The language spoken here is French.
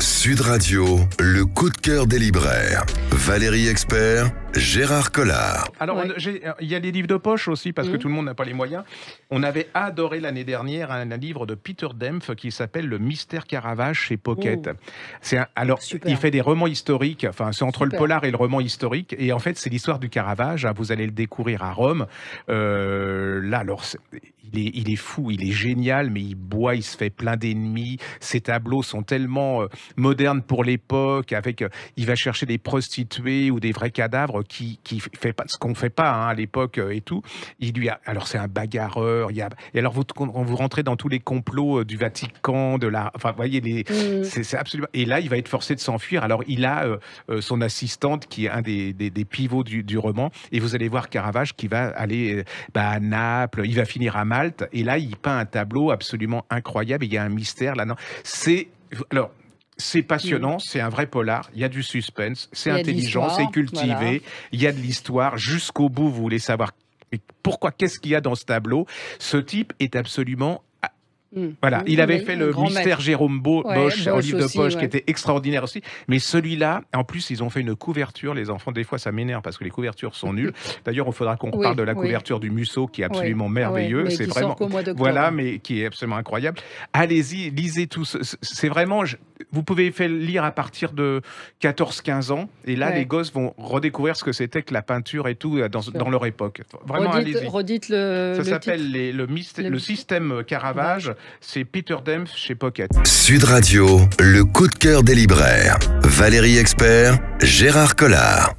Sud Radio, le coup de cœur des libraires. Valérie Expert, Gérard Collard. Alors, il y a des livres de poche aussi, parce que tout le monde n'a pas les moyens. On avait adoré l'année dernière un livre de Peter Dempf qui s'appelle Le Mystère Caravage chez Pocket. Il fait des romans historiques, enfin, c'est entre le polar et le roman historique. Et en fait, c'est l'histoire du Caravage. Vous allez le découvrir à Rome. Il est fou, il est génial, mais il boit, il se fait plein d'ennemis. Ses tableaux sont tellement modernes pour l'époque. Il va chercher des prostituées ou des vrais cadavres qui fait pas ce qu'on fait pas à l'époque et tout. Alors c'est un bagarreur. Et alors vous rentrez dans tous les complots du Vatican, vous voyez c'est absolument. Et là, il va être forcé de s'enfuir. Alors il a son assistante qui est un des pivots du roman. Et vous allez voir Caravage qui va aller à Naples. Il va finir à Malte. Et là, il peint un tableau absolument incroyable. Il y a un mystère là-dedans. C'est passionnant, c'est un vrai polar, il y a du suspense, c'est intelligent, c'est cultivé, voilà. Il y a de l'histoire, jusqu'au bout, vous voulez savoir pourquoi, qu'est-ce qu'il y a dans ce tableau. Ce type est absolument... Voilà, il avait fait le mystère Jérôme Bosch, au livre de poche, qui était extraordinaire aussi. Mais celui-là, en plus, ils ont fait une couverture. Les enfants, des fois, ça m'énerve parce que les couvertures sont nulles. D'ailleurs, il faudra qu'on parle de la couverture du Musso, qui est absolument merveilleux. C'est vraiment, voilà, mais qui est absolument incroyable. Allez-y, lisez tout. C'est vraiment, vous pouvez le lire à partir de 14-15 ans. Et là, les gosses vont redécouvrir ce que c'était que la peinture et tout dans leur époque. Vraiment, allez-y. Redites le Ça s'appelle le système Caravage. C'est Peter Dempf chez Pocket. Sud Radio, le coup de cœur des libraires. Valérie Expert, Gérard Collard.